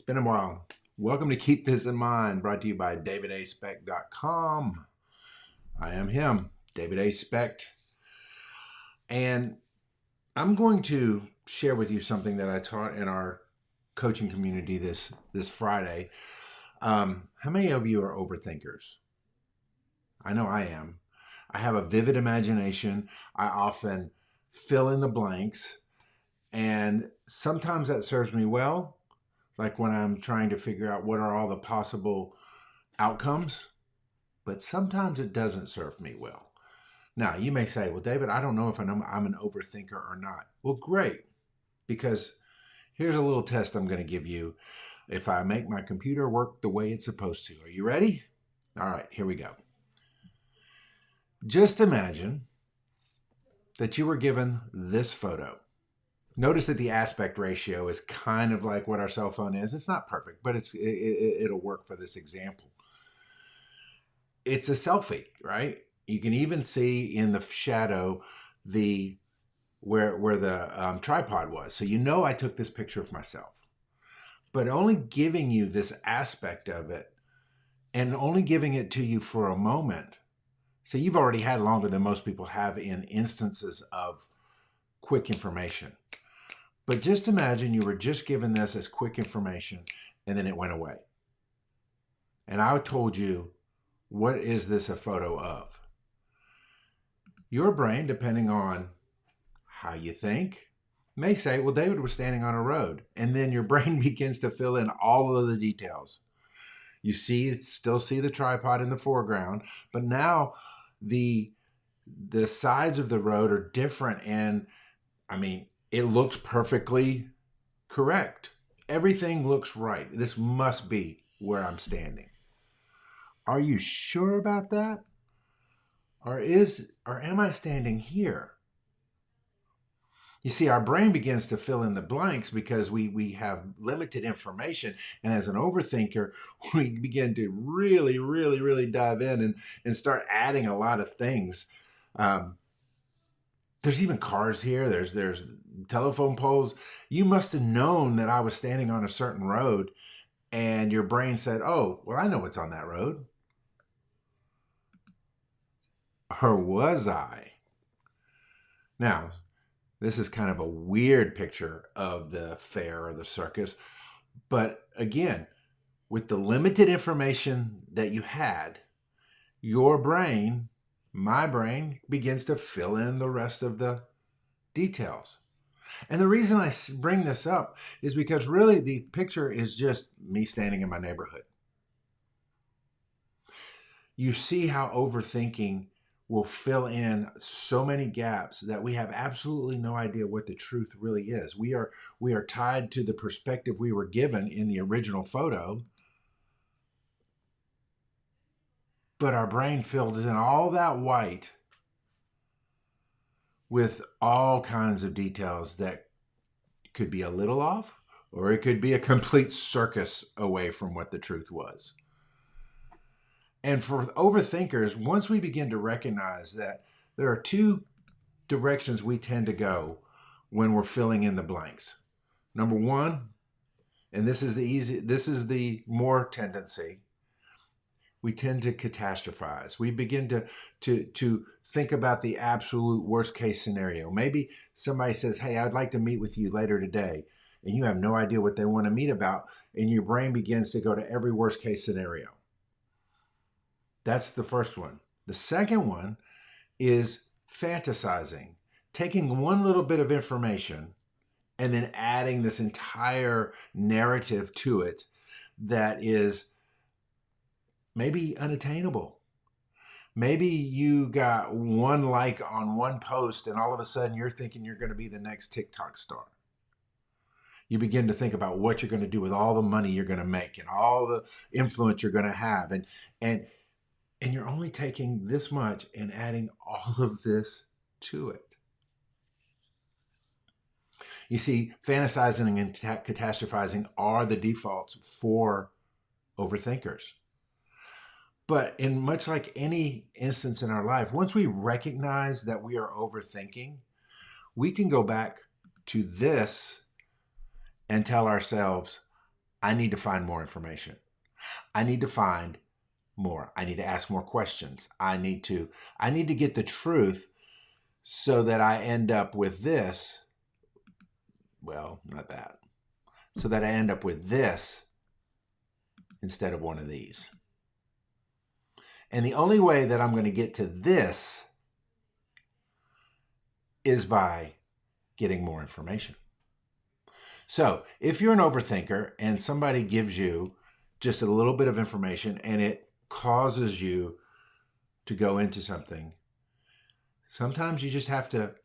been a while. Welcome to Keep This in Mind, brought to you by DavidASpecht.com. I am him, David A. Specht. And I'm going to share with you something that I taught in our coaching community this Friday. How many of you are overthinkers? I know I am. I have a vivid imagination. I often fill in the blanks. And sometimes that serves me well, like when I'm trying to figure out what are all the possible outcomes. But sometimes it doesn't serve me well. Now, you may say, well, David, I don't know if I'm an overthinker or not. Well, great, because here's a little test I'm going to give you if I make my computer work the way it's supposed to. Are you ready? All right, here we go. Just imagine that you were given this photo. Notice that the aspect ratio is kind of like what our cell phone is. It's not perfect, but it'll work for this example. It's a selfie, right? You can even see in the shadow where the tripod was. So you know I took this picture of myself. But only giving you this aspect of it and only giving it to you for a moment. So you've already had longer than most people have in instances of quick information. But just imagine you were just given this as quick information and then it went away. And I told you, what is this a photo of? Your brain, depending on how you think, may say, well, David was standing on a road. And then your brain begins to fill in all of the details. You still see the tripod in the foreground, but now the sides of the road are different. And I mean, it looks perfectly correct. Everything looks right. This must be where I'm standing. Are you sure about that? Or am I standing here? You see, our brain begins to fill in the blanks because we have limited information. And as an overthinker, we begin to really, really, really dive in and start adding a lot of things. There's even cars here. There's telephone poles. You must have known that I was standing on a certain road, and your brain said, oh, well, I know what's on that road. Or was I? Now, this is kind of a weird picture of the fair or the circus. But again, with the limited information that you had, your brain, my brain, begins to fill in the rest of the details. And the reason I bring this up is because really the picture is just me standing in my neighborhood. You see how overthinking will fill in so many gaps that we have absolutely no idea what the truth really is. We are tied to the perspective we were given in the original photo, but our brain filled in all that white with all kinds of details that could be a little off, or it could be a complete circus away from what the truth was. And for overthinkers, once we begin to recognize that there are two directions we tend to go when we're filling in the blanks. Number one, and this is the more tendency, we tend to catastrophize. We begin to think about the absolute worst case scenario. Maybe somebody says, hey, I'd like to meet with you later today, and you have no idea what they want to meet about, and your brain begins to go to every worst case scenario. That's the first one. The second one is fantasizing, taking one little bit of information and then adding this entire narrative to it that is maybe unattainable. Maybe you got one like on one post and all of a sudden you're thinking you're going to be the next TikTok star. You begin to think about what you're going to do with all the money you're going to make and all the influence you're going to have. And you're only taking this much and adding all of this to it. You see, fantasizing and catastrophizing are the defaults for overthinkers. But in much like any instance in our life, once we recognize that we are overthinking, we can go back to this and tell ourselves, I need to find more information. I need to find more. I need to ask more questions. I need to get the truth so that I end up with this. Well, not that. So that I end up with this instead of one of these. And the only way that I'm going to get to this is by getting more information. So if you're an overthinker and somebody gives you just a little bit of information and it causes you to go into something, sometimes you just have to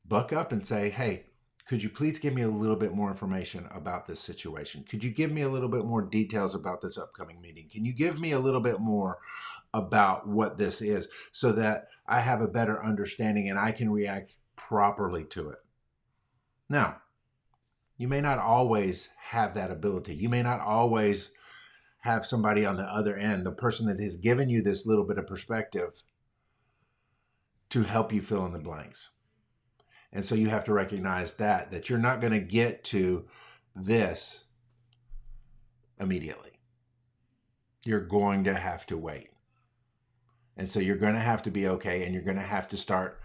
buck up and say, hey, could you please give me a little bit more information about this situation? Could you give me a little bit more details about this upcoming meeting? Can you give me a little bit more about what this is so that I have a better understanding and I can react properly to it? Now, you may not always have that ability. You may not always have somebody on the other end, the person that has given you this little bit of perspective, to help you fill in the blanks. And so you have to recognize that you're not going to get to this immediately. You're going to have to wait. And so you're going to have to be okay, and you're going to have to start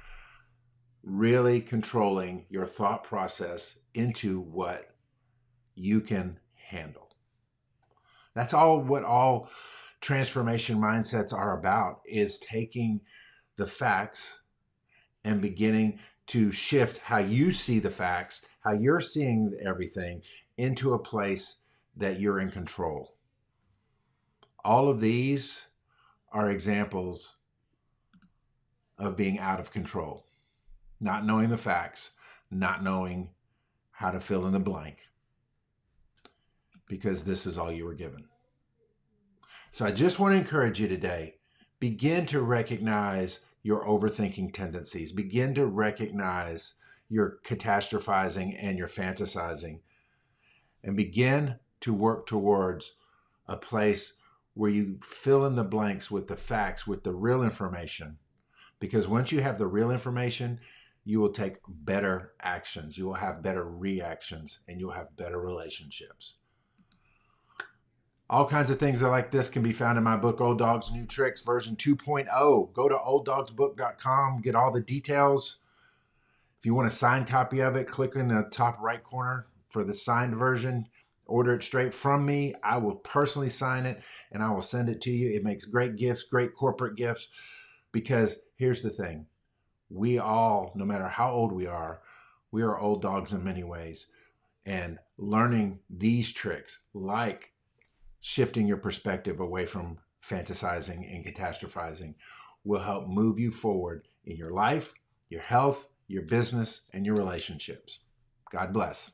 really controlling your thought process into what you can handle. That's what all transformation mindsets are about, is taking the facts and beginning to shift how you see the facts, how you're seeing everything, into a place that you're in control. All of these are examples of being out of control. Not knowing the facts, not knowing how to fill in the blank, because this is all you were given. So I just want to encourage you today, begin to recognize your overthinking tendencies. Begin to recognize your catastrophizing and your fantasizing, and begin to work towards a place where you fill in the blanks with the facts, with the real information. Because once you have the real information, you will take better actions, you will have better reactions, and you'll have better relationships. All kinds of things like this can be found in my book, Old Dogs New Tricks, version 2.0. Go to olddogsbook.com, get all the details. If you want a signed copy of it, click in the top right corner for the signed version. Order it straight from me. I will personally sign it, and I will send it to you. It makes great gifts, great corporate gifts, because here's the thing. We all, no matter how old we are old dogs in many ways. And learning these tricks, like shifting your perspective away from fantasizing and catastrophizing, will help move you forward in your life, your health, your business, and your relationships. God bless.